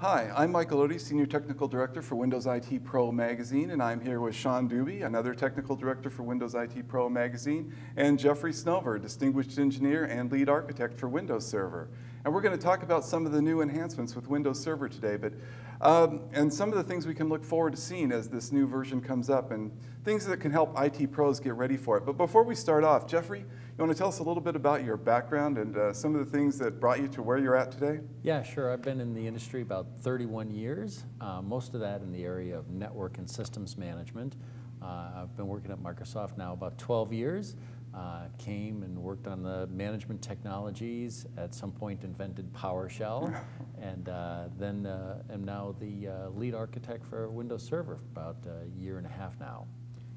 Hi, I'm Michael Otey, Senior Technical Director for Windows IT Pro Magazine, and I'm here with Sean Deuby, another Technical Director for Windows IT Pro Magazine, and Jeffrey Snover, Distinguished Engineer and Lead Architect for Windows Server. And we're going to talk about some of the new enhancements with Windows Server today, and some of the things we can look forward to seeing as this new version comes up, and things that can help IT pros get ready for it. But before we start off, Jeffrey, you want to tell us a little bit about your background and some of the things that brought you to where you're at today? Yeah, sure. I've been in the industry about 31 years, most of that in the area of network and systems management. I've been working at Microsoft now about 12 years. Came and worked on the management technologies, at some point invented PowerShell, and then am now the lead architect for Windows Server for about a year and a half now.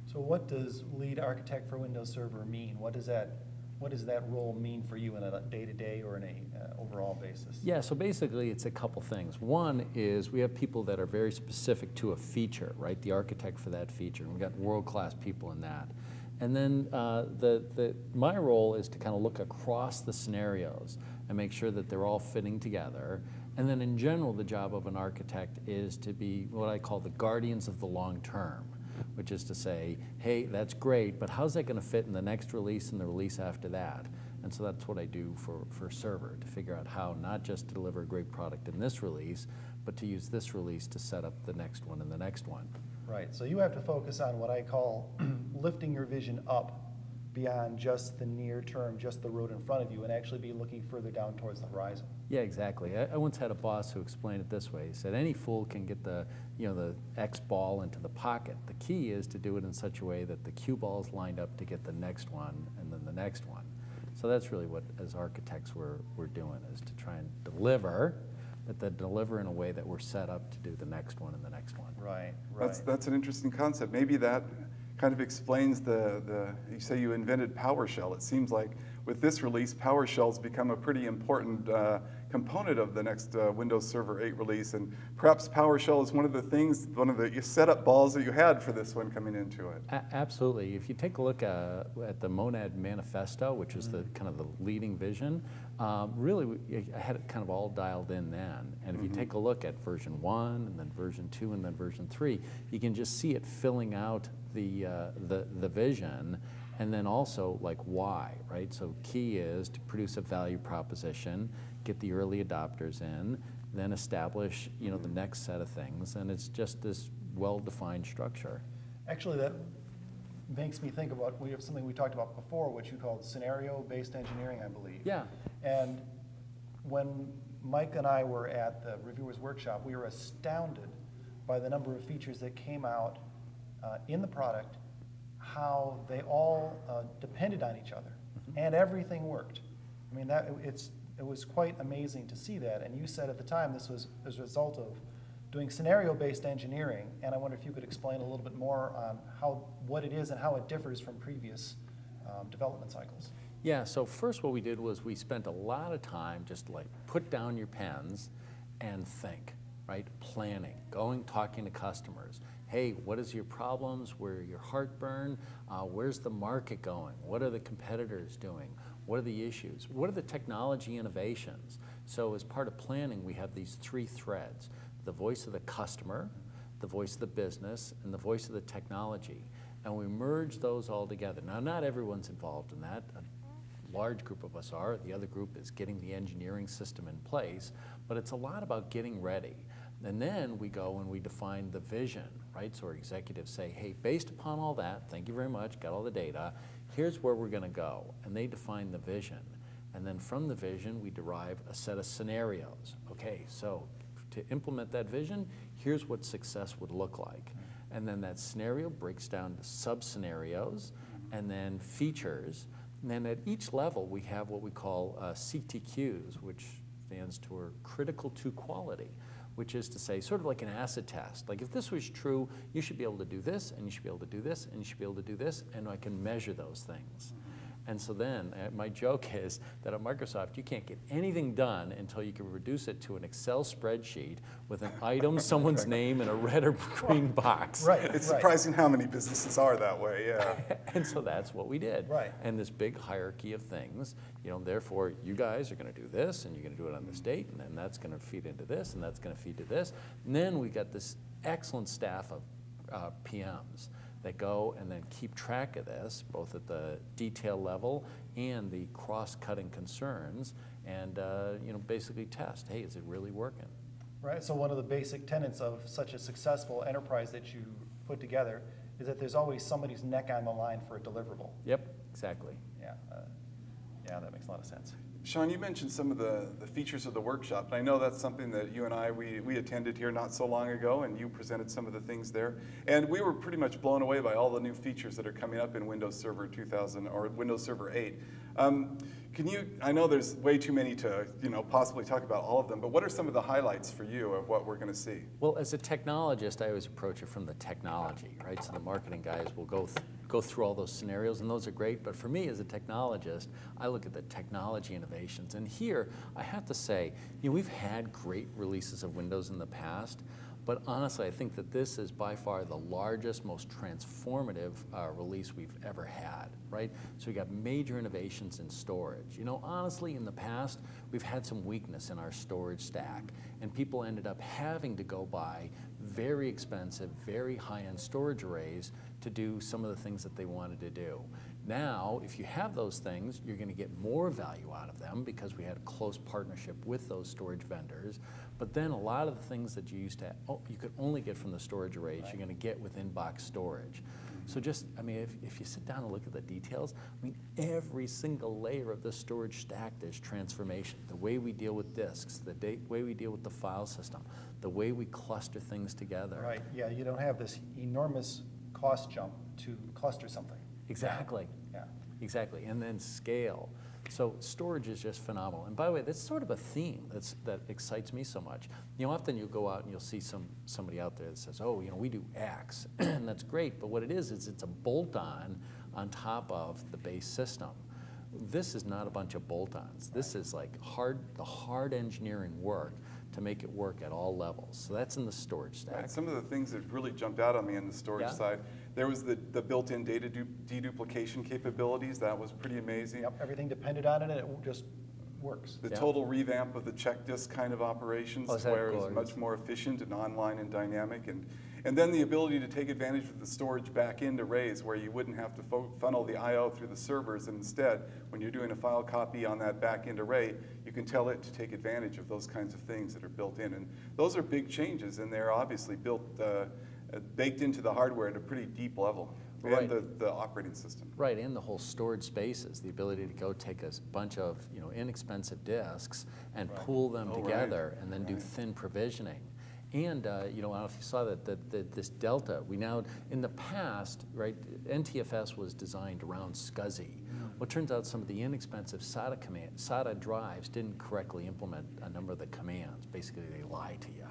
So what does lead architect for Windows Server mean? What does that role mean for you in a day-to-day or in a overall basis? Yeah, so basically it's a couple things. One is we have people that are very specific to a feature, right? The architect for that feature, and we've got world-class people in that. And then my role is to kind of look across the scenarios and make sure that they're all fitting together. And then in general, the job of an architect is to be what I call the guardians of the long term, which is to say, hey, that's great, but how's that going to fit in the next release and the release after that? And so that's what I do for Server, to figure out how not just to deliver a great product in this release, but to use this release to set up the next one and the next one. Right, so you have to focus on what I call lifting your vision up beyond just the near term, just the road in front of you, and actually be looking further down towards the horizon. Yeah, exactly. I once had a boss who explained it this way. He said, any fool can get the X ball into the pocket. The key is to do it in such a way that the cue ball's lined up to get the next one and then the next one. So that's really what, as architects, we're doing, is to try and deliver, but deliver in a way that we're set up to do the next one and the next one. Right, right. That's an interesting concept. Maybe that kind of explains you say you invented PowerShell. It seems like with this release, PowerShell's become a pretty important component of the next Windows Server 8 release, and perhaps PowerShell is one of the setup balls that you had for this one coming into it. Absolutely. If you take a look at the Monad Manifesto, which is the kind of the leading vision, really I had it kind of all dialed in then. And if you take a look at version 1 and then version 2 and then version 3, you can just see it filling out the vision. And then also, like, why, right? So key is to produce a value proposition, get the early adopters in, then establish, the next set of things, and it's just this well-defined structure. Actually, that makes me think about, we have something we talked about before, which you called scenario-based engineering, I believe. Yeah. And when Mike and I were at the Reviewers Workshop, we were astounded by the number of features that came out in the product, how they all depended on each other, and everything worked. I mean, it was quite amazing to see that. And you said at the time this was as a result of doing scenario-based engineering. And I wonder if you could explain a little bit more on what it is and how it differs from previous development cycles. Yeah. So first, what we did was we spent a lot of time just like put down your pens and think. Right? Planning, talking to customers. Hey, what is your problems? Where are your heartburn? Where's the market going? What are the competitors doing? What are the issues? What are the technology innovations? So as part of planning, we have these 3 threads: the voice of the customer, the voice of the business, and the voice of the technology. And we merge those all together. Now, not everyone's involved in that. A large group of us are. The other group is getting the engineering system in place. But it's a lot about getting ready. And then we go and we define the vision, right? So our executives say, hey, based upon all that, thank you very much, got all the data, here's where we're going to go. And they define the vision. And then from the vision, we derive a set of scenarios. Okay, so to implement that vision, here's what success would look like. And then that scenario breaks down to sub-scenarios and then features. And then at each level, we have what we call CTQs, which stands for critical to quality, which is to say, sort of like an acid test. Like, if this was true, you should be able to do this, and you should be able to do this, and you should be able to do this, and I can measure those things. And so then my joke is that at Microsoft, you can't get anything done until you can reduce it to an Excel spreadsheet with an item, someone's name, and a red or green box. Right. It's surprising how many businesses are that way, yeah. And so that's what we did. Right. And this big hierarchy of things, therefore you guys are going to do this, and you're going to do it on this date, and then that's going to feed into this, and that's going to feed to this. And then we got this excellent staff of PMs that go and then keep track of this, both at the detail level and the cross-cutting concerns, and basically test, hey, is it really working? Right, so one of the basic tenets of such a successful enterprise that you put together is that there's always somebody's neck on the line for a deliverable. Yep, exactly. Yeah, yeah, that makes a lot of sense. Sean, you mentioned some of the features of the workshop, and I know that's something that you and I, we attended here not so long ago, and you presented some of the things there. And we were pretty much blown away by all the new features that are coming up in Windows Server 2000, or Windows Server 8. I know there's way too many to possibly talk about all of them, but what are some of the highlights for you of what we're going to see? Well, as a technologist, I always approach it from the technology, right? So the marketing guys will go through all those scenarios, and those are great. But for me, as a technologist, I look at the technology innovations. And here, I have to say, we've had great releases of Windows in the past, but honestly, I think that this is by far the largest, most transformative release we've ever had, right? So we got major innovations in storage. Honestly, in the past, we've had some weakness in our storage stack, and people ended up having to go buy very expensive, very high-end storage arrays to do some of the things that they wanted to do. Now, if you have those things, you're going to get more value out of them because we had a close partnership with those storage vendors. But then a lot of the things that you used to, you could only get from the storage arrays, you're going to get with in-box storage. So just, if you sit down and look at the details, every single layer of the storage stack, there's transformation. The way we deal with disks, the way we deal with the file system, the way we cluster things together. Right, yeah, you don't have this enormous cost jump to cluster something. Exactly. Yeah. Exactly, and then scale. So storage is just phenomenal. And by the way, that's sort of a theme that excites me so much. Often you'll go out and you'll see somebody out there that says, oh, we do X, and that's great, but what it is it's a bolt-on on top of the base system. This is not a bunch of bolt-ons. This is like the hard engineering work to make it work at all levels. So that's in the storage stack. Right. Some of the things that really jumped out on me on the storage side, there was the built-in data deduplication capabilities. That was pretty amazing. Yep, everything depended on it, and it just works. The total revamp of the check disk kind of operations, where it was much more efficient and online and dynamic. And then the ability to take advantage of the storage back-end arrays where you wouldn't have to funnel the I/O through the servers, and instead, when you're doing a file copy on that back-end array, you can tell it to take advantage of those kinds of things that are built in. And those are big changes, and they're obviously baked into the hardware at a pretty deep level. Right. And the operating system. Right, and the whole storage spaces, the ability to go take a bunch of inexpensive disks and pool them together and then do thin provisioning. And I don't know if you saw that this Delta, we now, in the past, right, NTFS was designed around SCSI. Well, it turns out some of the inexpensive SATA drives didn't correctly implement a number of the commands. Basically, they lie to you.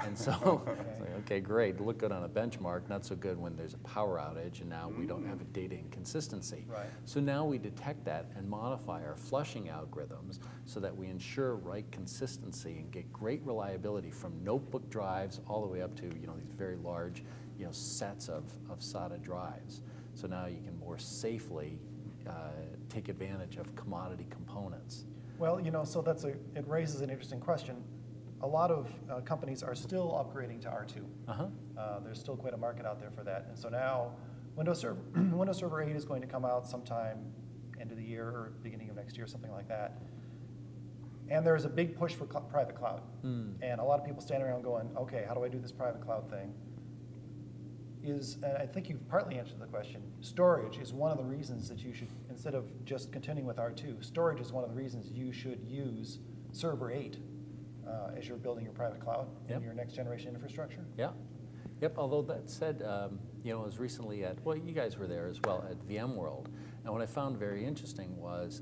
And so, it's like, okay, great, look good on a benchmark, not so good when there's a power outage, and now we don't have a data inconsistency. Right. So now we detect that and modify our flushing algorithms so that we ensure right consistency and get great reliability from notebook drives all the way up to these very large sets of SATA drives. So now you can more safely take advantage of commodity components. Well, so it raises an interesting question. A lot of companies are still upgrading to R2. There's still quite a market out there for that. And so now Windows Server 8 is going to come out sometime end of the year or beginning of next year, something like that. And there's a big push for private cloud. And a lot of people standing around going, okay, how do I do this private cloud thing? And I think you've partly answered the question. Storage is one of the reasons that you should, instead of just continuing with R2, storage is one of the reasons you should use Server 8 as you're building your private cloud in your next generation infrastructure. Yeah. Yep, although that said, I was recently well, you guys were there as well at VMworld, and what I found very interesting was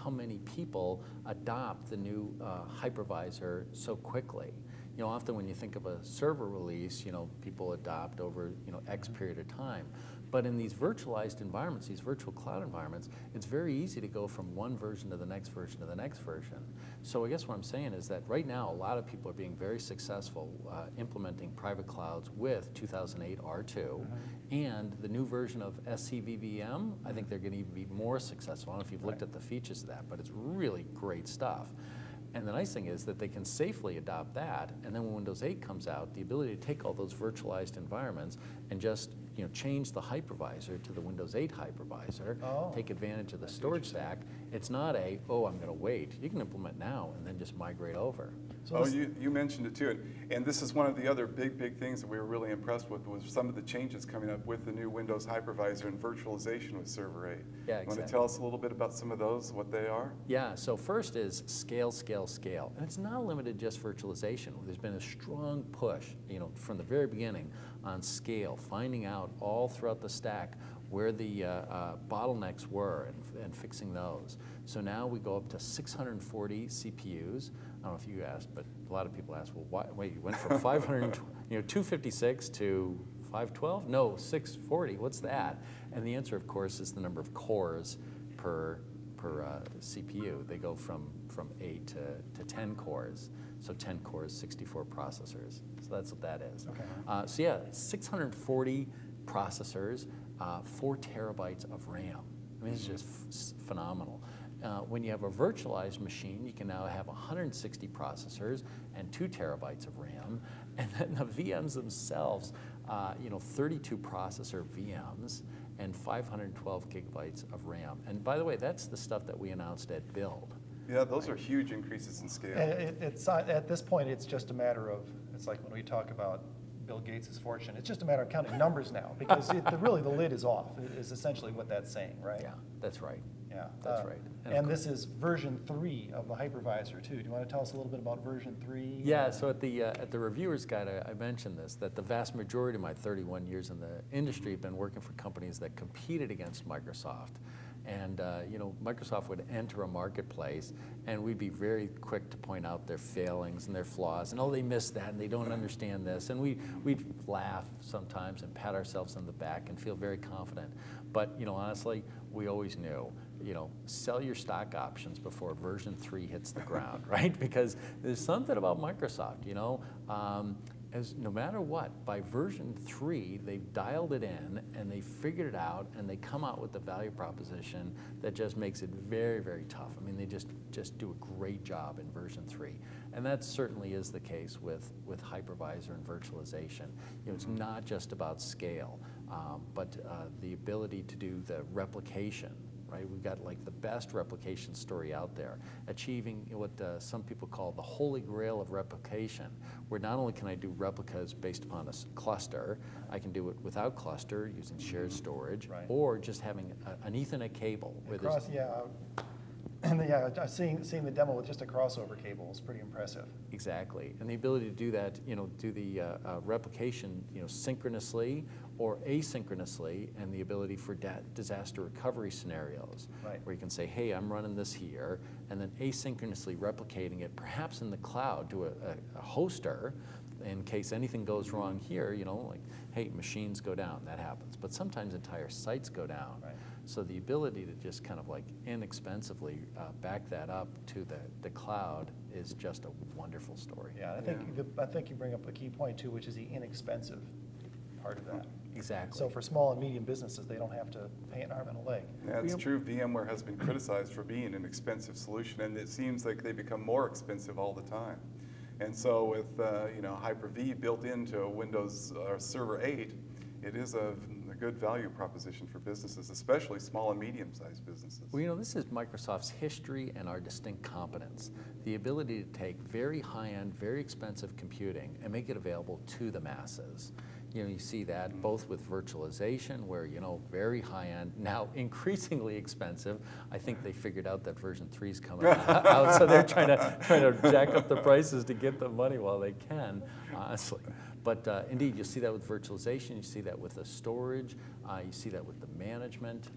how many people adopt the new hypervisor so quickly. Often when you think of a server release, people adopt over, X period of time. But in these virtualized environments, these virtual cloud environments, it's very easy to go from one version to the next version to the next version. So I guess what I'm saying is that right now, a lot of people are being very successful implementing private clouds with 2008 R2 and the new version of SCVVM. I think they're going to even be more successful. I don't know if you've looked at the features of that, but it's really great stuff. And the nice thing is that they can safely adopt that, and then when Windows 8 comes out, the ability to take all those virtualized environments and just change the hypervisor to the Windows 8 hypervisor, take advantage of the storage stack. It's not a, oh, I'm going to wait. You can implement now and then just migrate over. So you mentioned it too, and this is one of the other big things that we were really impressed with was some of the changes coming up with the new Windows hypervisor and virtualization with Server 8. Yeah, exactly. Want to tell us a little bit about some of those, what they are? Yeah, so first is scale, scale, scale. And it's not limited just virtualization. There's been a strong push, from the very beginning on scale, finding out all throughout the stack where the bottlenecks were and fixing those. So now we go up to 640 CPUs. I don't know if you asked, but a lot of people ask, well, wait, you went from 256 to 512? No, 640, what's that? And the answer, of course, is the number of cores per CPU. They go from 8 to 10 cores. So 10 cores, 64 processors. So that's what that is. Okay. So yeah, 640 processors, 4 terabytes of RAM. I mean, it's just phenomenal. When you have a virtualized machine, you can now have 160 processors and 2 terabytes of RAM. And then the VMs themselves, 32 processor VMs and 512 gigabytes of RAM. And by the way, that's the stuff that we announced at Build. Yeah, those are huge increases in scale. And it's at this point, it's just a matter of, it's like when we talk about Bill Gates' fortune, it's just a matter of counting numbers now, because really the lid is off, is essentially what that's saying, right? Yeah, that's right. Yeah, that's right. And this is version 3 of the hypervisor too. Do you want to tell us a little bit about version 3? Yeah, so at the reviewer's guide, I mentioned this, that the vast majority of my 31 years in the industry have been working for companies that competed against Microsoft. And Microsoft would enter a marketplace, and we'd be very quick to point out their failings and their flaws, and oh, they missed that, and they don't understand this, and we'd laugh sometimes and pat ourselves on the back and feel very confident. But honestly, we always knew, sell your stock options before version 3 hits the ground, right? Because there's something about Microsoft, as no matter what, by version 3, they've dialed it in and they figured it out and they come out with the value proposition that just makes it very, very tough. I mean, they just do a great job in version 3. And that certainly is the case with hypervisor and virtualization. It's not just about scale, but the ability to do the replication. Right? We've got like the best replication story out there, achieving what some people call the holy grail of replication, where not only can I do replicas based upon a cluster, I can do it without cluster using shared storage, or just having an Ethernet cable. Yeah, seeing the demo with just a crossover cable is pretty impressive. Exactly, and the ability to do that, do the replication, synchronously or asynchronously, and the ability for disaster recovery scenarios, where you can say, hey, I'm running this here, and then asynchronously replicating it, perhaps in the cloud to a hoster, in case anything goes wrong here, like, hey, machines go down, that happens. But sometimes entire sites go down. Right. So the ability to just kind of like inexpensively back that up to the cloud is just a wonderful story. Yeah, I think you bring up a key point too, which is the inexpensive part of that. Exactly. So for small and medium businesses, they don't have to pay an arm and a leg. Yeah, it's true. VMware has been criticized for being an expensive solution, and it seems like they become more expensive all the time. And so with Hyper-V built into Windows Server 8, it is a good value proposition for businesses, especially small and medium-sized businesses. Well, this is Microsoft's history and our distinct competence. The ability to take very high-end, very expensive computing and make it available to the masses. You see that both with virtualization, where, very high-end, now increasingly expensive. I think they figured out that version 3 is coming out, so they're trying to jack up the prices to get the money while they can, honestly. But indeed, you see that with virtualization, you see that with the storage, you see that with the management.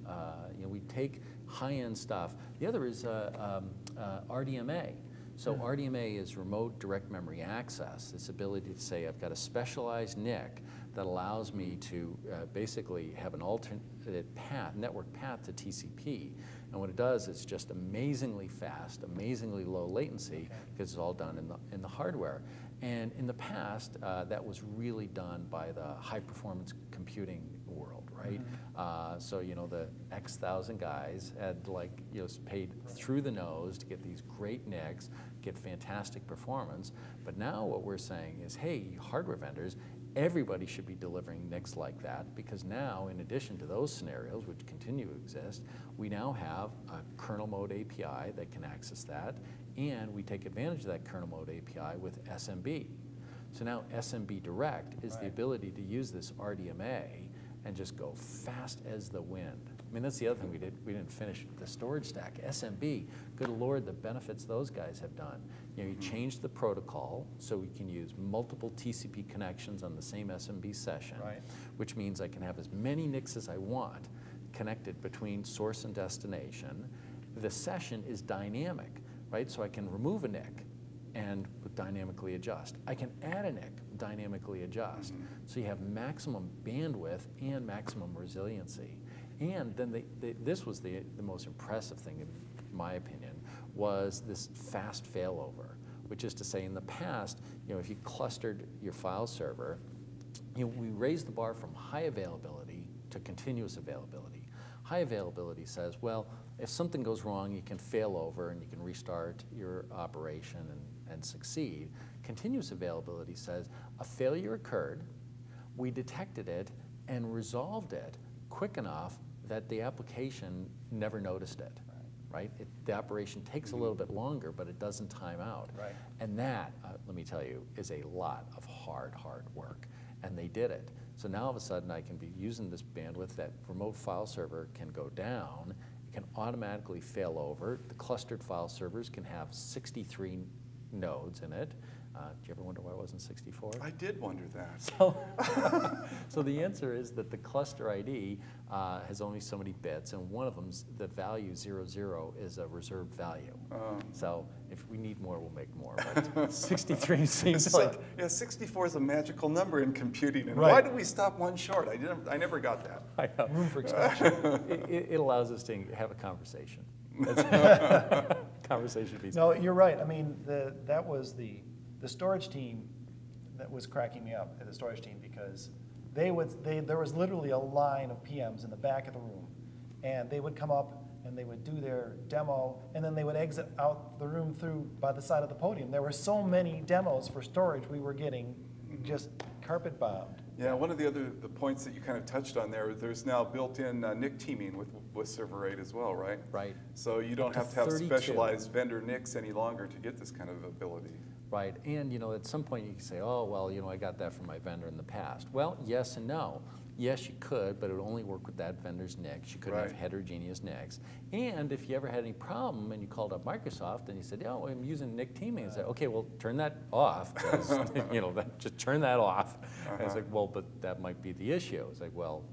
We take high-end stuff. The other is RDMA. So RDMA is remote direct memory access, this ability to say I've got a specialized NIC that allows me to basically have an alternate path, network path to TCP. And what it does is just amazingly fast, amazingly low latency, because it's all done in the hardware. And in the past, that was really done by the high performance computing world, right? So, you know, the X thousand guys had paid through the nose to get these great NICs, get fantastic performance. But now what we're saying is, hey, hardware vendors, everybody should be delivering NICs like that, because now, in addition to those scenarios, which continue to exist, we now have a kernel mode API that can access that, and we take advantage of that kernel mode API with SMB. So now SMB Direct is the ability to use this RDMA and just go fast as the wind. I mean, that's the other thing we did. We didn't finish the storage stack. SMB, good Lord, the benefits those guys have done. You know, you change the protocol so we can use multiple TCP connections on the same SMB session, which means I can have as many NICs as I want connected between source and destination. The session is dynamic, right? So I can remove a NIC and dynamically adjust. I can add a NIC, dynamically adjust. So you have maximum bandwidth and maximum resiliency. And then this was the most impressive thing, in my opinion, was this fast failover, which is to say, in the past, you know, if you clustered your file server, you know, we raised the bar from high availability to continuous availability. High availability says, well, if something goes wrong, you can fail over and you can restart your operation and succeed. Continuous availability says a failure occurred, we detected it and resolved it quick enough that the application never noticed it, right? The operation takes a little bit longer, but it doesn't time out. And that, let me tell you, is a lot of hard work. And they did it. So now all of a sudden I can be using this bandwidth, that remote file server can go down, it can automatically fail over. The clustered file servers can have 63 nodes in it. Do you ever wonder why it wasn't 64? I did wonder that. So the answer is that the cluster ID has only so many bits, and one of them, the value 00, is a reserved value. So if we need more, we'll make more. But 63 seems like... Yeah, 64 is a magical number in computing, and why did we stop one short? I never got that. I know. Room for expansion. It allows us to have a conversation. Conversation piece. No, you're right. I mean, that was the storage team that was cracking me up at the storage team, because there was literally a line of PMs in the back of the room, and they would come up and they would do their demo, and then they would exit out the room through by the side of the podium. There were so many demos for storage, we were getting just carpet bombed. Yeah, one of the points that you kind of touched on there's now built-in NIC teaming with Server 8 as well, right? Right. So you don't have to have specialized vendor NICs any longer to get this kind of ability. Right, and you know, at some point you can say, oh, well, you know, I got that from my vendor in the past. Well, yes and no. Yes, you could, but it would only work with that vendor's NICs. You couldn't have heterogeneous NICs. And if you ever had any problem and you called up Microsoft and you said, oh, I'm using NIC teaming, and say, okay, well, turn that off. You know, just turn that off. And it's like, well, but that might be the issue. It's like, well,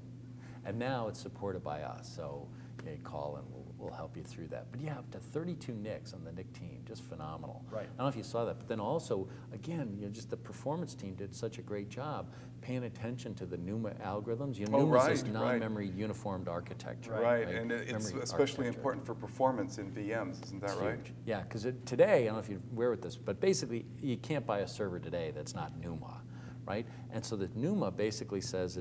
and now it's supported by us. So you call and we'll help you through that. But yeah, up to 32 NICs on the NIC team, just phenomenal. I don't know if you saw that, but then also, again, you know, just the performance team did such a great job paying attention to the NUMA algorithms. You know, NUMA is this non-memory uniformed architecture. And it's especially important for performance in VMs, isn't that right? Yeah, because today, I don't know if you're aware with this, but basically, you can't buy a server today that's not NUMA. Right? And so the NUMA basically says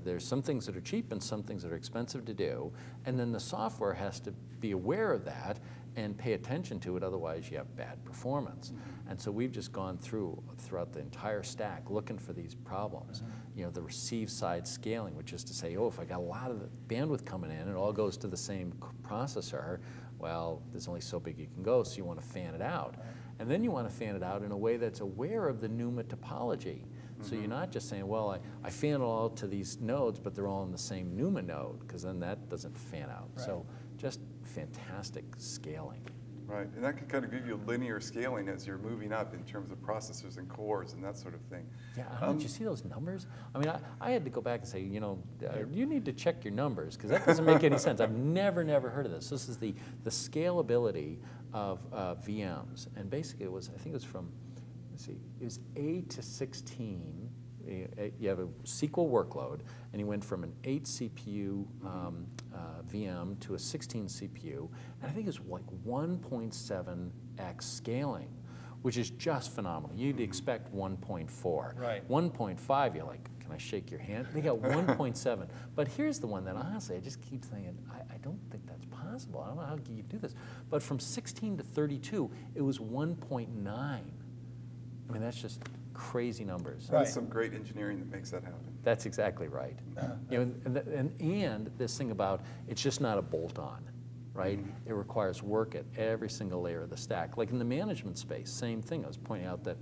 there's some things that are cheap and some things that are expensive to do, and then the software has to be aware of that and pay attention to it, otherwise you have bad performance. And so we've just gone throughout the entire stack looking for these problems. You know, the receive side scaling, which is to say, oh, if I got a lot of the bandwidth coming in, it all goes to the same processor, well, there's only so big you can go, so you want to fan it out. And then you want to fan it out in a way that's aware of the NUMA topology. So you're not just saying, well, I fan it all to these nodes, but they're all in the same NUMA node, because then that doesn't fan out. So just fantastic scaling. Right, and that can kind of give you linear scaling as you're moving up in terms of processors and cores and that sort of thing. Yeah, did you see those numbers? I mean, I had to go back and say, you know, you need to check your numbers, because that doesn't make any sense. I've never heard of this. This is the scalability of VMs, and basically it was, I think it was from, let's see, it was 8 to 16. You have a SQL workload, and you went from an 8 CPU VM to a 16 CPU, and I think it's like 1.7x scaling, which is just phenomenal. You'd expect 1.4. Right. 1.5, you're like, can I shake your hand? They got 1.7. But here's the one that honestly, I just keep thinking, I don't think that's possible. I don't know how you do this. But from 16 to 32, it was 1.9. I mean, that's just crazy numbers. Right. That's some great engineering that makes that happen. That's exactly right. You know, and this thing about it's just not a bolt-on, right? It requires work at every single layer of the stack. Like in the management space, same thing. I was pointing out that,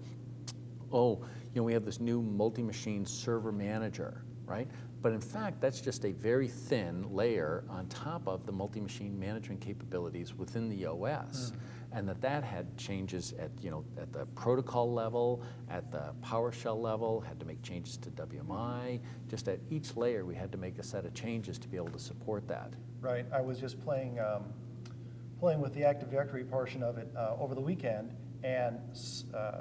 oh, you know, we have this new multi-machine server manager, right? But in fact, that's just a very thin layer on top of the multi-machine management capabilities within the OS. And that had changes at, you know, at the protocol level, at the PowerShell level, had to make changes to WMI. Just at each layer, we had to make a set of changes to be able to support that. Right. I was just playing with the Active Directory portion of it over the weekend, and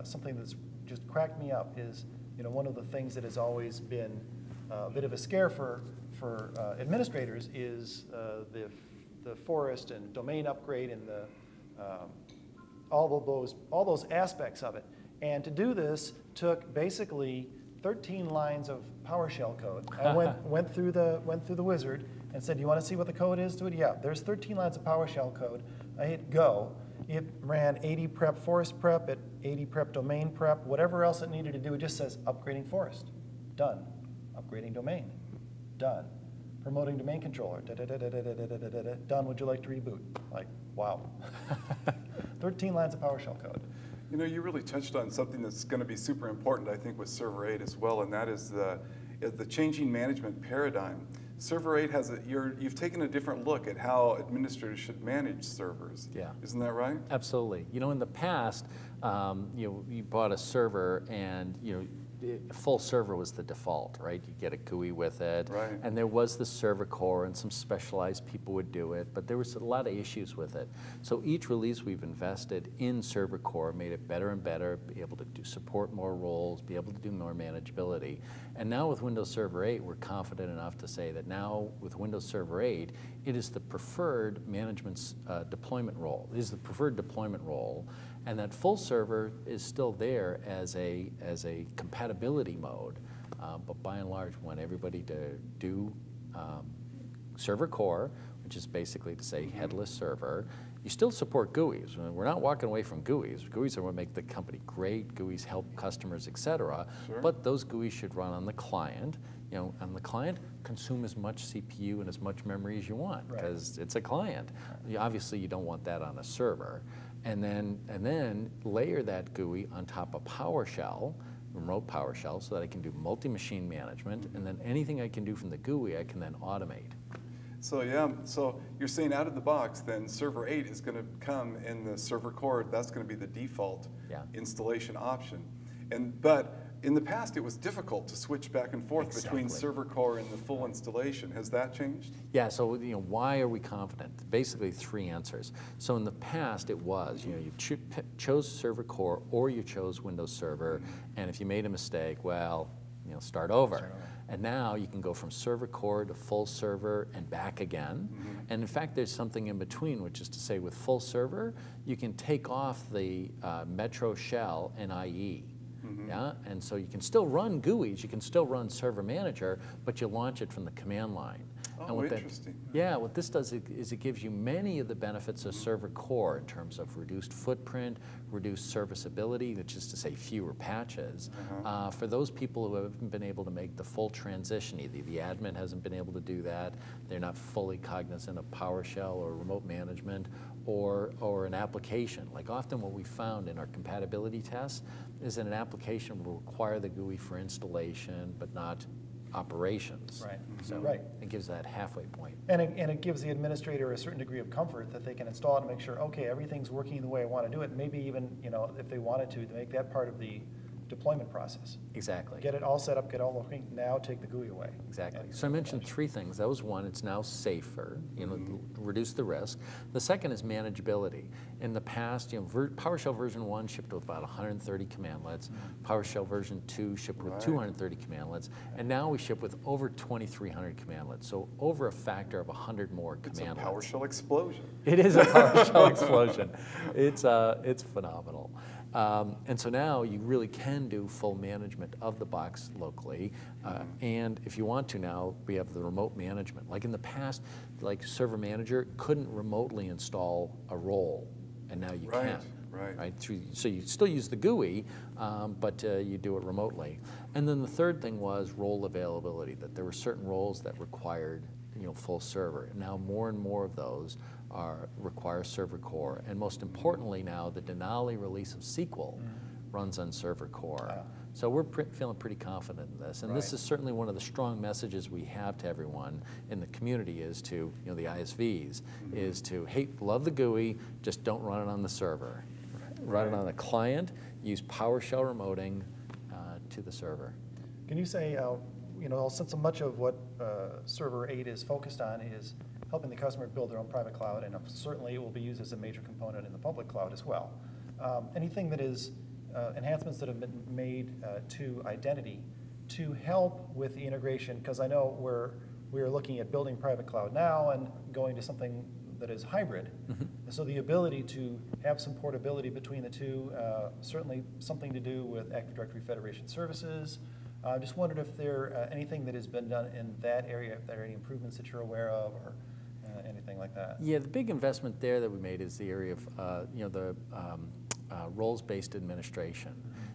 something that's just cracked me up is, you know, one of the things that has always been a bit of a scare for administrators is the forest and domain upgrade and the all those aspects of it. And to do this took basically 13 lines of PowerShell code. I went through the wizard and said, "Do you want to see what the code is to it?" Yeah, there's 13 lines of PowerShell code. I hit go. It ran 80 prep forest prep, at 80 prep domain prep, whatever else it needed to do. It just says upgrading forest, done. Upgrading domain, done. Promoting domain controller, done. Would you like to reboot? Like, wow. 13 lines of PowerShell code. You know, you really touched on something that's going to be super important, I think, with Server 8 as well, and that is the changing management paradigm. Server 8 has you've taken a different look at how administrators should manage servers. Yeah. Isn't that right? Absolutely. You know, in the past, you know, you bought a server and, you know, full server was the default, right? You get a GUI with it, right. And there was the server core, and some specialized people would do it, but there was a lot of issues with it. So each release we've invested in server core, made it better and better, be able to support more roles, be able to do more manageability. And now with Windows Server 8, we're confident enough to say that now with Windows Server 8, it is the preferred management deployment role. It is the preferred deployment role. And that full server is still there as a compatibility mode, but by and large, we want everybody to do server core, which is basically to say headless server. You still support GUIs. We're not walking away from GUIs. GUIs are what make the company great. GUIs help customers, et cetera. Sure. But those GUIs should run on the client. You know, on the client, consume as much CPU and as much memory as you want, because it's a client. Obviously, you don't want that on a server. And then layer that GUI on top of PowerShell, remote PowerShell, so that I can do multi-machine management, and then anything I can do from the GUI, I can then automate. So yeah, so you're saying out of the box, then Server 8 is going to come in the server core. That's going to be the default installation option. But in the past, it was difficult to switch back and forth between server core and the full installation. Has that changed? Yeah, so you know, why are we confident? Basically 3 answers. So in the past it was, you know, you chose server core or you chose Windows Server, and if you made a mistake, well, you know, start over. And now you can go from server core to full server and back again. And in fact, there's something in between, which is to say with full server, you can take off the Metro shell and IE. Yeah, and so you can still run GUIs, you can still run Server Manager, but you launch it from the command line. Oh, interesting. What this does is it gives you many of the benefits of Server Core in terms of reduced footprint, reduced serviceability, which is to say fewer patches. For those people who haven't been able to make the full transition, either the admin hasn't been able to do that, they're not fully cognizant of PowerShell or remote management, or an application. Like often what we found in our compatibility tests is that an application will require the GUI for installation, but not operations. Right. So it gives that halfway point. And it gives the administrator a certain degree of comfort that they can install it and make sure, okay, everything's working the way I want to do it. Maybe even, you know, if they wanted to make that part of the deployment process. Exactly. Get it all set up, get it all working, now take the GUI away. Exactly. So I mentioned three things. That was one, it's now safer, reduce the risk. The second is manageability. In the past, PowerShell version 1 shipped with about 130 commandlets. PowerShell version 2 shipped with 230 commandlets. And now we ship with over 2,300 commandlets. So over a factor of 100 more commandlets. It's a PowerShell explosion. It is a PowerShell explosion. It's phenomenal. And so now you really can do full management of the box locally. And if you want to now, we have the remote management. Like in the past, like Server Manager couldn't remotely install a role, and now you can. Right. So you still use the GUI, but you do it remotely. And then the third thing was role availability, that there were certain roles that required full server. Now more and more of those require server core, and most importantly now the Denali release of SQL runs on server core. So we're feeling pretty confident in this, and this is certainly one of the strong messages we have to everyone in the community is to the ISVs is to, hey, love the GUI, just don't run it on the server. Run it on a client, use PowerShell remoting to the server. Can you say, since so much of what Server 8 is focused on is helping the customer build their own private cloud, and certainly it will be used as a major component in the public cloud as well. Anything that is enhancements that have been made to identity to help with the integration, because I know we are looking at building private cloud now and going to something that is hybrid. So the ability to have some portability between the two, certainly something to do with Active Directory Federation services. I just wondered if there anything that has been done in that area, if there are any improvements that you're aware of, or anything like that. Yeah, the big investment there that we made is the area of the roles-based administration.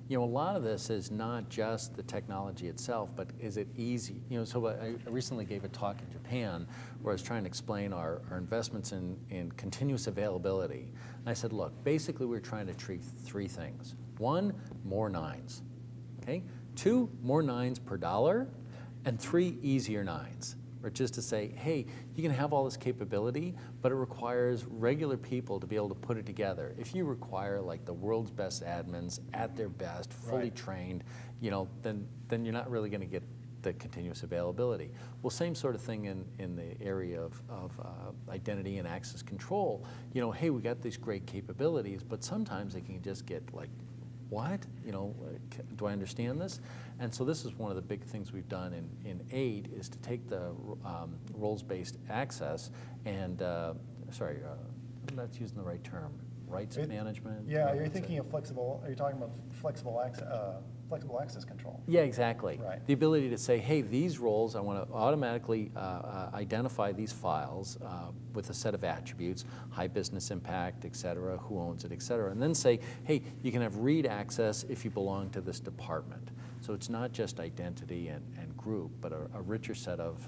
A lot of this is not just the technology itself, but is it easy? So I recently gave a talk in Japan where I was trying to explain our investments in continuous availability. And I said, look, basically we're trying to achieve three things. One, more nines. Okay? 2, more nines per dollar, and 3, easier nines. Which is to say, hey, you can have all this capability, but it requires regular people to be able to put it together. If you require like the world's best admins at their best, fully trained, then you're not really going to get the continuous availability. Well, same sort of thing in the area of identity and access control. Hey, we got these great capabilities, but sometimes they can just get like, what? Do I understand this? And so this is one of the big things we've done in 8 is to take the roles-based access and, I'm not using the right term, rights management? Yeah, you're thinking of flexible, are you talking about flexible access control? Yeah, exactly. Right. The ability to say, hey, these roles, I want to automatically identify these files with a set of attributes, high business impact, et cetera, who owns it, et cetera, and then say, hey, you can have read access if you belong to this department. So it's not just identity and group, but a richer set of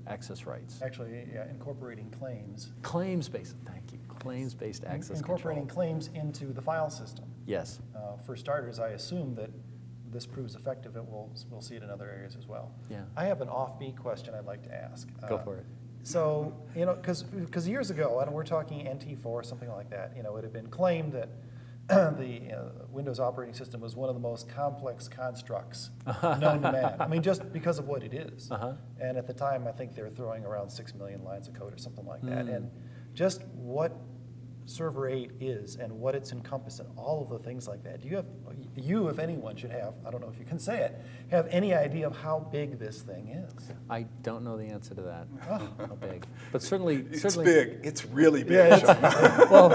access rights. Actually, yeah, incorporating claims. Claims-based, thank you. Claims-based access incorporating control. claims into the file system. Yes. For starters, I assume that this proves effective, and we'll see it in other areas as well. Yeah. I have an offbeat question I'd like to ask. Go for it. So, because years ago, and we're talking NT4, something like that, it had been claimed that the Windows operating system was one of the most complex constructs known to man. I mean, just because of what it is. And at the time, I think they were throwing around 6 million lines of code or something like that. And just what Server 8 is and what it's encompassed and all of the things like that. Do you, if anyone, should have, I don't know if you can say it, have any idea of how big this thing is? I don't know the answer to that. How big? But certainly, it's big. It's really big. Yeah, well,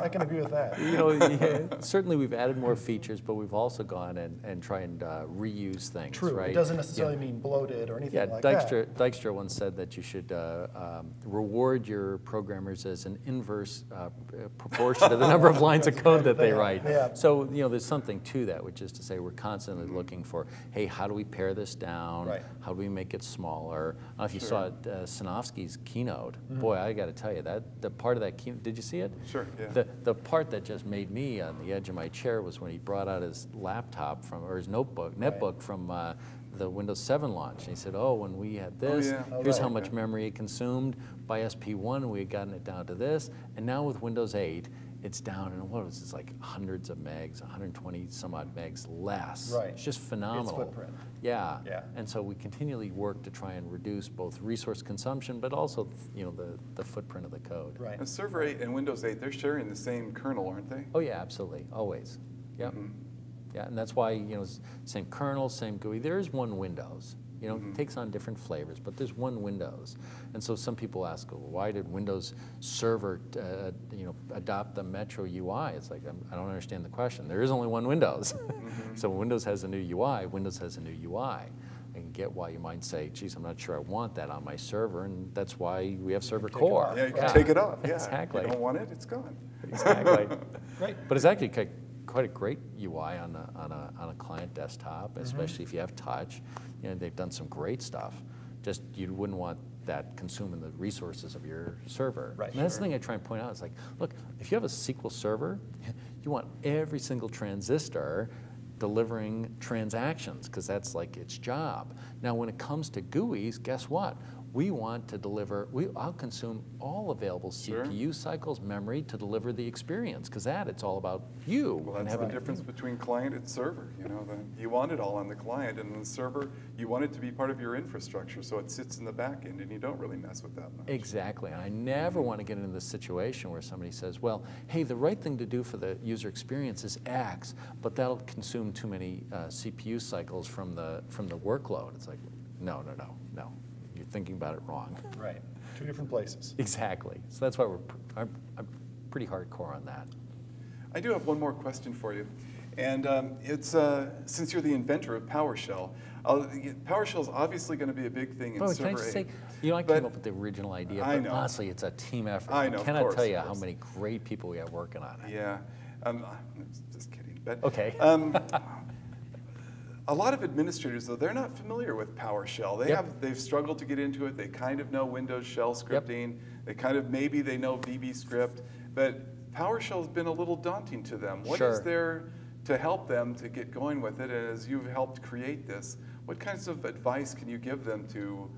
I can agree with that. Certainly we've added more features, but we've also gone and try and reuse things. True. Right? It doesn't necessarily mean bloated or anything like that. Dijkstra once said that you should reward your programmers as an inverse proportion to the number of lines of code that they write. Yeah. So there's something to that, which is to say we're constantly looking for, hey, how do we pare this down? Right. How do we make it smaller? I don't know if you saw Sanofsky's keynote. Boy, I got to tell you, the part of that keynote, did you see it? Sure, yeah. The part that just made me on the edge of my chair was when he brought out his laptop or his netbook from the Windows 7 launch. And he said, oh, when we had this, here's how much memory it consumed. By SP1, we had gotten it down to this. And now with Windows 8, it's down, and what is it, it's like hundreds of megs, 120 some odd megs less. Right. It's just phenomenal. Its footprint. Yeah. Yeah. And so we continually work to try and reduce both resource consumption, but also, you know, the footprint of the code. Right. Now, Server 8 and Windows 8, they're sharing the same kernel, aren't they? Oh yeah, absolutely, always. Yep. Mm-hmm. Yeah, and that's why, you know, same kernel, same GUI. There is one Windows. You know, it takes on different flavors, but there's one Windows. And so some people ask, well, why did Windows Server, you know, adopt the Metro UI? It's like, I don't understand the question. There is only one Windows. So when Windows has a new UI, Windows has a new UI. I can get why you might say, geez, I'm not sure I want that on my server, and that's why we have Server Core. Yeah, you can take it off. Yeah. Exactly. If you don't want it, it's gone. Exactly. Right. But it's actually quite a great UI on a client desktop, especially if you have touch. You know, they've done some great stuff. Just you wouldn't want that consuming the resources of your server. Right. And that's the thing I try and point out. It's like, look, if you have a SQL server, you want every single transistor delivering transactions, because that's like its job. Now, when it comes to GUIs, guess what? We want to deliver, I'll consume all available CPU cycles, memory to deliver the experience, because it's all about you. Well, that's the difference between client and server. You know, you want it all on the client, and the server, you want it to be part of your infrastructure, so it sits in the back end, and you don't really mess with that much. Exactly, and I never want to get into this situation where somebody says, well, hey, the right thing to do for the user experience is X, but that'll consume too many CPU cycles from the workload. It's like, no. You're thinking about it wrong. Right. Two different places. Exactly. So that's why I'm pretty hardcore on that. I do have one more question for you. And it's, since you're the inventor of PowerShell, PowerShell is obviously going to be a big thing in Can I Server just 8. say, you know, I came up with the original idea, I but know. honestly, it's a team effort. I know, I of cannot course, tell you of how course. many great people we have working on it. Yeah. Just kidding. But, Okay. a lot of administrators, though, they're not familiar with PowerShell. They've struggled to get into it. They kind of know Windows shell scripting. They kind of, maybe they know VB script, but PowerShell has been a little daunting to them. What is there to help them to get going with it? And as you've helped create this, what kinds of advice can you give them to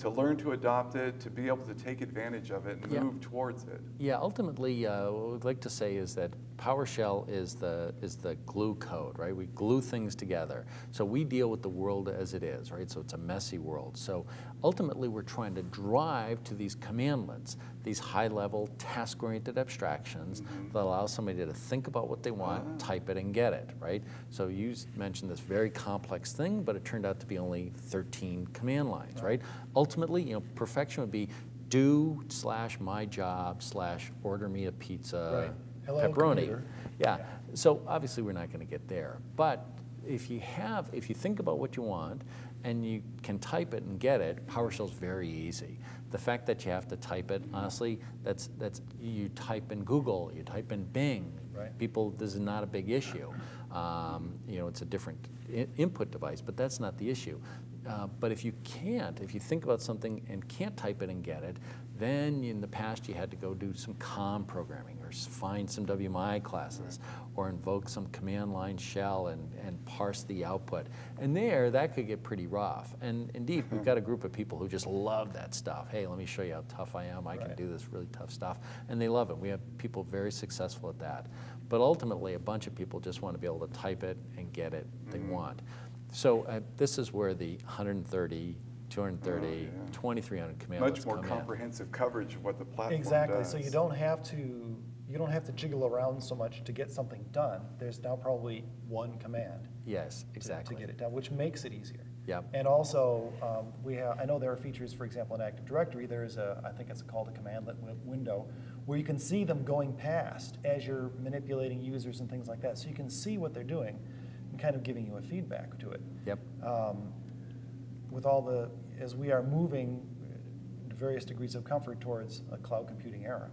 learn to adopt it, to be able to take advantage of it and move towards it? Yeah, ultimately, what we'd like to say is that PowerShell is the glue code, right? We glue things together. So we deal with the world as it is, right? So it's a messy world. So ultimately, we're trying to drive to these commandlets, these high-level, task-oriented abstractions that allow somebody to think about what they want, type it, and get it, right? So you mentioned this very complex thing, but it turned out to be only 13 command lines, right? Ultimately, you know, perfection would be do/my job/order me a pizza, Hello, pepperoni. computer. Yeah. So obviously we're not going to get there. But if you think about what you want and you can type it and get it, PowerShell's very easy. The fact that you have to type it, honestly, that's you type in Google, you type in Bing. Right. People, this is not a big issue. You know, it's a different input device, but that's not the issue. But if you think about something and can't type it and get it, then in the past you had to go do some COM programming or find some WMI classes or invoke some command line shell and parse the output. And that could get pretty rough. And indeed, we've got a group of people who just love that stuff. Hey, let me show you how tough I am. I can do this really tough stuff. And they love it. We have people very successful at that. But ultimately, a bunch of people just want to be able to type it and get it they want. So this is where the 130, 230, 2,300 command Much more comprehensive coverage of what the platform does. So you don't have to jiggle around so much to get something done. There's now probably one command. Yes, exactly. To get it done, which makes it easier. Yep. And also, I know there are features, for example, in Active Directory, there's I think it's called a commandlet window, where you can see them going past as you're manipulating users and things like that. So you can see what they're doing and kind of giving you a feedback to it. Yep. As we are moving to various degrees of comfort towards a cloud computing era,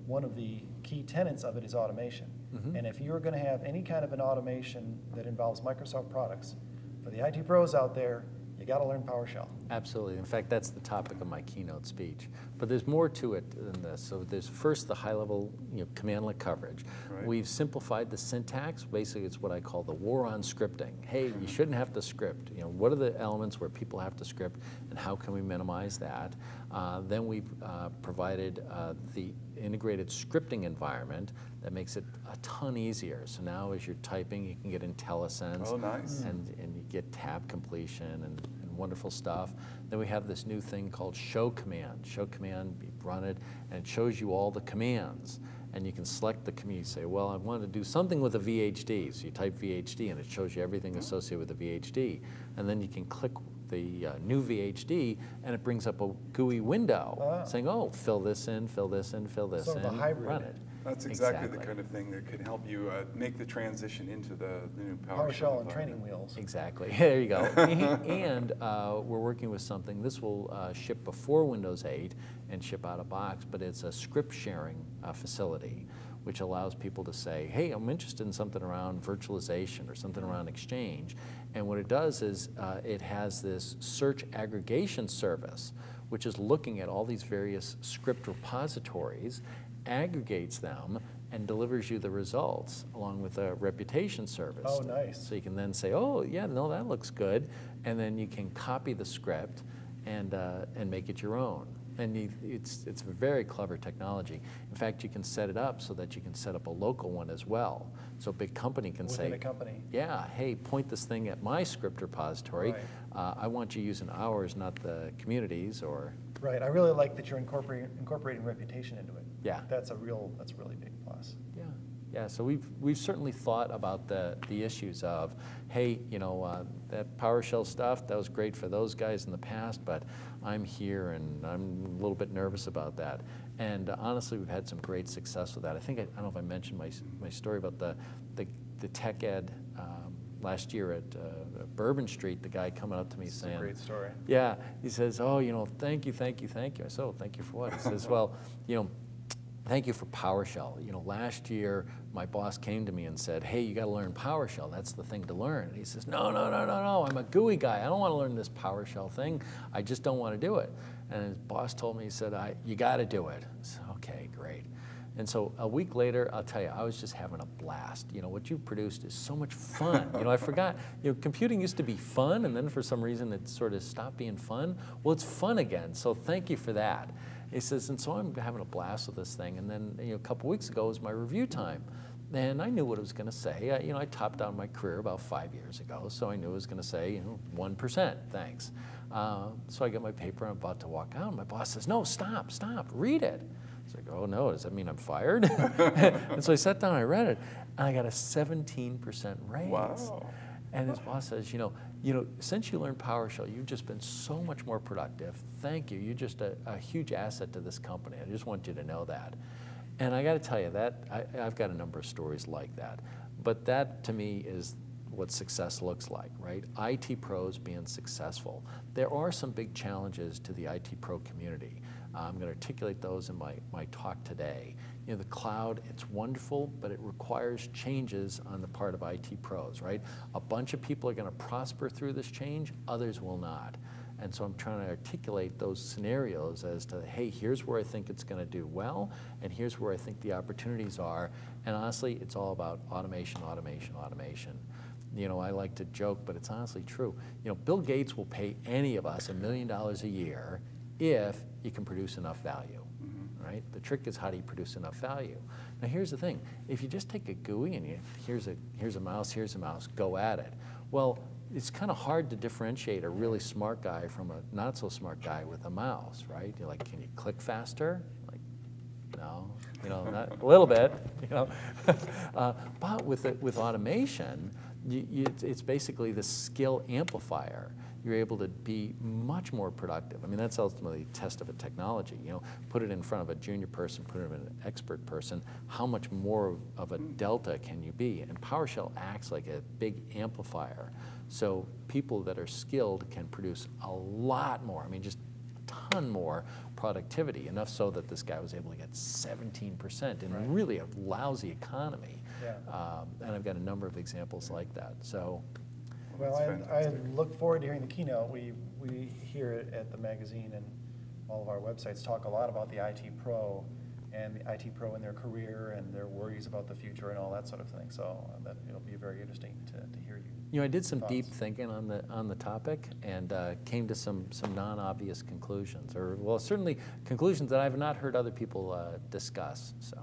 one of the key tenets of it is automation. And if you're going to have any kind of an automation that involves Microsoft products, for the IT pros out there, you got to learn PowerShell. Absolutely. In fact, that's the topic of my keynote speech. But there's more to it than this. So there's first the high-level commandlet coverage. Right. We've simplified the syntax. Basically, it's what I call the war on scripting. Hey, you shouldn't have to script. What are the elements where people have to script, and how can we minimize that? Then we've provided the integrated scripting environment that makes it a ton easier. So now as you're typing, you can get IntelliSense. Oh, nice. And you get tab completion and wonderful stuff. Then we have this new thing called show command. Show command, you run it, and it shows you all the commands. And you can select the command. You say, well, I want to do something with a VHD. So you type VHD, and it shows you everything associated with the VHD. And then you can click the new VHD, and it brings up a GUI window saying, oh, fill this in, fill this in, fill this in, the hybrid. run it. That's exactly the kind of thing that could help you make the transition into the new PowerShell and training wheels. Exactly. There you go. And we're working with something. This will ship before Windows 8 and ship out of box, but it's a script sharing facility, which allows people to say, hey, I'm interested in something around virtualization or something around Exchange. And what it does is it has this search aggregation service, which is looking at all these various script repositories, aggregates them, and delivers you the results along with a reputation service. Oh, nice. So you can then say, oh, yeah, no, that looks good. And then you can copy the script and make it your own. And it's a very clever technology. In fact, you can set it up so that you can set up a local one as well. So a big company can say, within a company. yeah, hey, point this thing at my script repository. Right. I want you using ours, not the community's, or. Right. I really like that you're incorporating reputation into it. Yeah. That's a really big plus. Yeah. Yeah, so we've certainly thought about the issues of, hey, that PowerShell stuff, that was great for those guys in the past, but I'm here and I'm a little bit nervous about that. And honestly, we've had some great success with that. I think, I don't know if I mentioned my story about the tech ed last year at Bourbon Street, the guy coming up to me saying, a great story. Yeah, he says, oh, thank you. I said, oh, thank you for what? He says, well, thank you for PowerShell. Last year, my boss came to me and said, hey, you got to learn PowerShell. That's the thing to learn. And he says, no, I'm a GUI guy. I don't want to learn this PowerShell thing. I just don't want to do it. And his boss told me, he said, you got to do it. I said, okay, great. And so a week later, I'll tell you, I was just having a blast. What you've produced is so much fun. I forgot, computing used to be fun, and then for some reason it sort of stopped being fun. Well, it's fun again, so thank you for that. He says, and so I'm having a blast with this thing. And then a couple weeks ago was my review time. And I knew what it was going to say. I topped out my career about 5 years ago, so I knew it was going to say, 1%, thanks. So I get my paper, I'm about to walk out, and my boss says, no, stop, read it. I was like, oh no, does that mean I'm fired? And so I sat down, I read it, and I got a 17% raise. Wow. And his boss says, since you learned PowerShell, you've just been so much more productive. Thank you. You're just a huge asset to this company. I just want you to know that. And I got to tell you that I've got a number of stories like that. But that, to me, is what success looks like, right? IT pros being successful. There are some big challenges to the IT pro community. I'm going to articulate those in my talk today. The cloud, it's wonderful, but it requires changes on the part of IT pros, right? A bunch of people are going to prosper through this change, others will not. And so I'm trying to articulate those scenarios as to, hey, here's where I think it's going to do well, and here's where I think the opportunities are. And honestly, it's all about automation. I like to joke, but it's honestly true. Bill Gates will pay any of us $1 million a year if you can produce enough value, right? The trick is, how do you produce enough value? Now here's the thing, if you just take a GUI and here's a mouse, go at it. Well, it's kind of hard to differentiate a really smart guy from a not so smart guy with a mouse, right? You're like, can you click faster? Like, no, not a little bit, but with automation, it's basically the skill amplifier. You're able to be much more productive. I mean, that's ultimately a test of a technology. Put it in front of a junior person, put it in an expert person, how much more of a delta can you be? And PowerShell acts like a big amplifier. So people that are skilled can produce a lot more, I mean, just a ton more productivity, enough so that this guy was able to get 17% in really a lousy economy. Yeah. And I've got a number of examples like that. So. Well, That's I fantastic. look forward to hearing the keynote. We here at the magazine and all of our websites talk a lot about the IT pro and the IT pro in their career and their worries about the future and all that sort of thing. So that it'll be very interesting to hear you. You know, I did some thoughts. deep thinking on the topic and came to some non-obvious conclusions, or well, certainly conclusions that I've not heard other people discuss. So.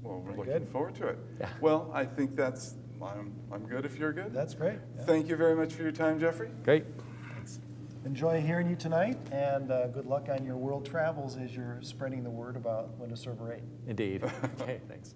Well, we're Very looking good. forward to it. Yeah. Well, I think I'm good if you're good. That's great. Yeah. Thank you very much for your time, Jeffrey. Great. Enjoy hearing you tonight, and good luck on your world travels as you're spreading the word about Windows Server 8. Indeed. Okay, thanks.